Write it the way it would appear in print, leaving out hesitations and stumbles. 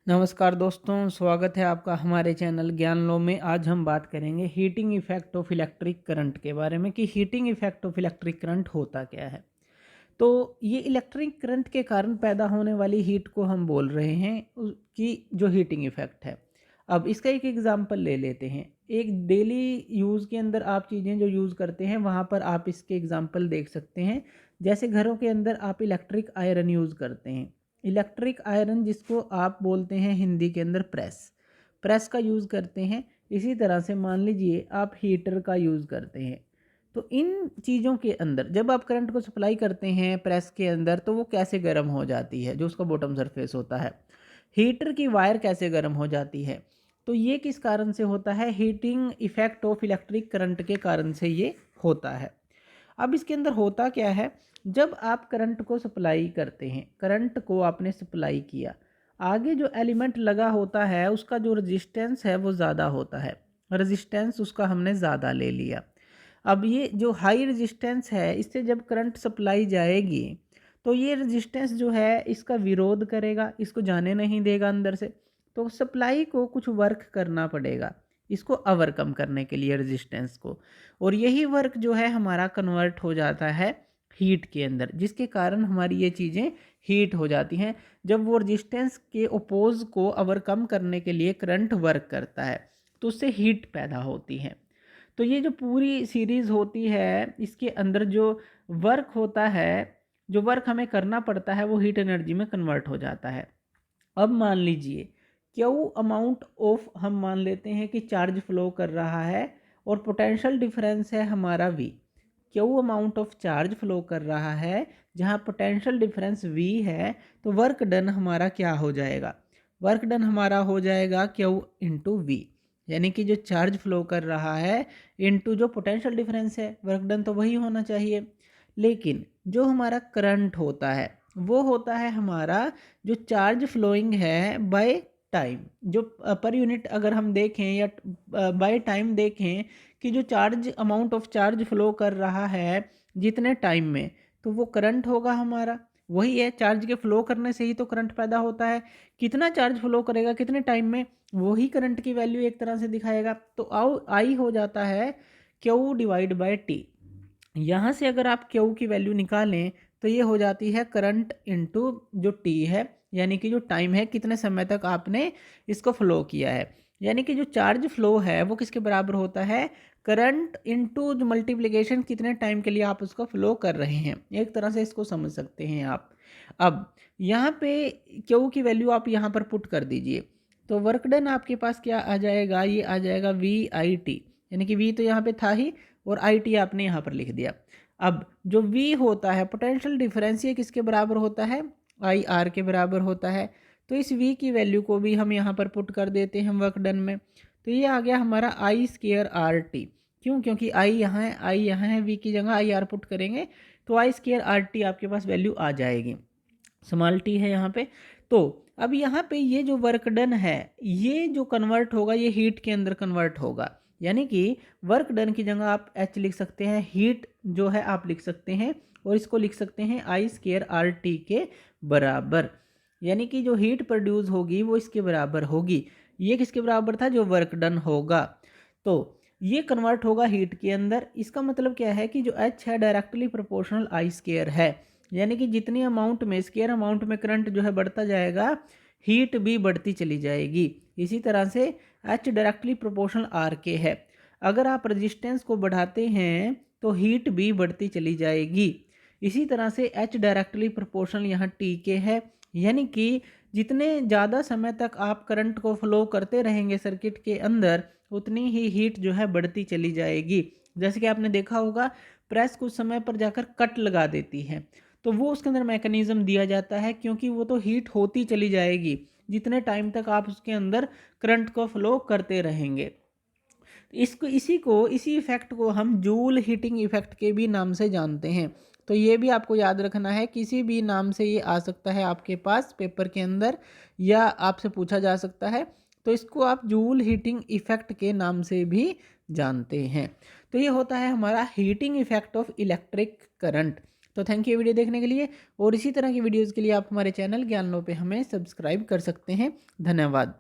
नमस्कार दोस्तों, स्वागत है आपका हमारे चैनल ज्ञान लो में। आज हम बात करेंगे heating effect of electric current के बारे में कि heating effect of electric current होता क्या है। तो ये इलेक्ट्रिक करंट के कारण पैदा होने वाली हीट को हम बोल रहे हैं कि जो हीटिंग इफेक्ट है। अब इसका एक एग्जांपल ले लेते हैं। एक डेली यूज़ के अंदर आप चीज़ें जो यूज़ करते हैं वहाँ पर आप इसके एग्जांपल देख सकते हैं। जैसे घरों के अंदर आप इलेक्ट्रिक आयरन यूज़ करते हैं। इलेक्ट्रिक आयरन जिसको आप बोलते हैं हिंदी के अंदर प्रेस, प्रेस का यूज़ करते हैं। इसी तरह से मान लीजिए आप हीटर का यूज़ करते हैं। तो इन चीज़ों के अंदर जब आप करंट को सप्लाई करते हैं प्रेस के अंदर, तो वो कैसे गर्म हो जाती है, जो उसका बॉटम सरफेस होता है। हीटर की वायर कैसे गर्म हो जाती है, तो ये किस कारण से होता है, heating effect of electric current के कारण से ये होता है। अब इसके अंदर होता क्या है, जब आप करंट को सप्लाई करते हैं, करंट को आपने सप्लाई किया, आगे जो एलिमेंट लगा होता है उसका जो रजिस्टेंस है वो ज़्यादा होता है। रजिस्टेंस उसका हमने ज़्यादा ले लिया। अब ये जो हाई रेजिस्टेंस है, इससे जब करंट सप्लाई जाएगी तो ये रेजिस्टेंस जो है इसका विरोध करेगा, इसको जाने नहीं देगा अंदर से। तो सप्लाई को कुछ वर्क करना पड़ेगा इसको ओवरकम करने के लिए रेजिस्टेंस को, और यही वर्क जो है हमारा कन्वर्ट हो जाता है हीट के अंदर, जिसके कारण हमारी ये चीज़ें हीट हो जाती हैं। जब वो रेजिस्टेंस के अपोज को ओवरकम करने के लिए करंट वर्क करता है तो उससे हीट पैदा होती है। तो ये जो पूरी सीरीज़ होती है इसके अंदर जो वर्क होता है, जो वर्क हमें करना पड़ता है, वो हीट एनर्जी में कन्वर्ट हो जाता है। अब मान लीजिए क्यू अमाउंट ऑफ, हम मान लेते हैं कि चार्ज फ्लो कर रहा है और पोटेंशियल डिफरेंस है हमारा V. Q amount of charge flow कर रहा है जहाँ पोटेंशियल डिफरेंस वी है, तो वर्क डन हमारा क्या हो जाएगा, वर्क डन हमारा हो जाएगा क्यू इंटू वी। यानी कि जो चार्ज फ्लो कर रहा है इनटू जो पोटेंशियल डिफरेंस है, वर्क डन तो वही होना चाहिए। लेकिन जो हमारा करंट होता है वो होता है हमारा जो चार्ज फ्लोइंग है बाय टाइम, जो पर यूनिट अगर हम देखें या बाय टाइम देखें कि जो charge amount of charge flow कर रहा है जितने टाइम में, तो वो करंट होगा हमारा। वही है, चार्ज के फ्लो करने से ही तो करंट पैदा होता है। कितना चार्ज फ्लो करेगा कितने टाइम में, वही करंट की वैल्यू एक तरह से दिखाएगा। तो आई हो जाता है क्यू डिवाइड बाय टी। यहाँ से अगर आप क्यू की वैल्यू निकालें तो ये हो जाती है करंट इनटू जो टी है, यानी कि जो टाइम है कितने समय तक आपने इसको फ्लो किया है। यानी कि जो चार्ज फ्लो है वो किसके बराबर होता है, करंट इनटू जो मल्टीप्लिकेशन कितने टाइम के लिए आप उसको फ्लो कर रहे हैं। एक तरह से इसको समझ सकते हैं आप। अब यहाँ पे क्यू की वैल्यू आप यहाँ पर पुट कर दीजिए, तो वर्क डन आपके पास क्या आ जाएगा, ये आ जाएगा वी आई टी। यानी कि वी तो यहाँ पे था ही और आई टी आपने यहाँ पर लिख दिया। अब जो वी होता है पोटेंशियल डिफरेंस, ये किसके बराबर होता है, आई आर के बराबर होता है। तो इस वी की वैल्यू को भी हम यहाँ पर पुट कर देते हैं वर्क डन में। तो ये आ गया हमारा आई स्केयर आर टी। क्यों, क्योंकि आई यहाँ है, आई यहाँ है, वी की जगह आई आर पुट करेंगे तो आई स्केयर आर टी आपके पास वैल्यू आ जाएगी। स्मॉल टी है यहाँ पे। तो अब यहाँ पे ये जो वर्क डन है ये जो कन्वर्ट होगा ये हीट के अंदर कन्वर्ट होगा। यानी कि वर्क डन की जगह आप एच लिख सकते हैं, हीट जो है आप लिख सकते हैं, और इसको लिख सकते हैं आई स्केयर आर टी के बराबर। यानी कि जो हीट प्रोड्यूस होगी वो इसके बराबर होगी। ये किसके बराबर था, जो वर्क डन होगा। तो ये कन्वर्ट होगा हीट के अंदर। इसका मतलब क्या है कि जो एच है डायरेक्टली प्रोपोर्शनल आई स्केयर है। यानी कि जितनी अमाउंट में, स्केयर अमाउंट में करंट जो है बढ़ता जाएगा, हीट भी बढ़ती चली जाएगी। इसी तरह से एच डायरेक्टली प्रोपोर्शनल आर के है। अगर आप रेजिस्टेंस को बढ़ाते हैं तो हीट भी बढ़ती चली जाएगी। इसी तरह से एच डायरेक्टली प्रोपोर्शनल यहाँ टी के है। यानी कि जितने ज़्यादा समय तक आप करंट को फ्लो करते रहेंगे सर्किट के अंदर, उतनी ही हीट जो है बढ़ती चली जाएगी। जैसे कि आपने देखा होगा प्रेस कुछ समय पर जाकर कट लगा देती है, तो वो उसके अंदर मैकेनिज्म दिया जाता है, क्योंकि वो तो हीट होती चली जाएगी जितने टाइम तक आप उसके अंदर करंट को फ्लो करते रहेंगे। इसी इफेक्ट को हम जूल हीटिंग इफेक्ट के भी नाम से जानते हैं। तो ये भी आपको याद रखना है, किसी भी नाम से ये आ सकता है आपके पास पेपर के अंदर, या आपसे पूछा जा सकता है। तो इसको आप जूल हीटिंग इफेक्ट के नाम से भी जानते हैं। तो ये होता है हमारा heating effect of electric current. तो थैंक यू वीडियो देखने के लिए, और इसी तरह की वीडियोज़ के लिए आप हमारे चैनल ज्ञान लो पे हमें सब्सक्राइब कर सकते हैं। धन्यवाद।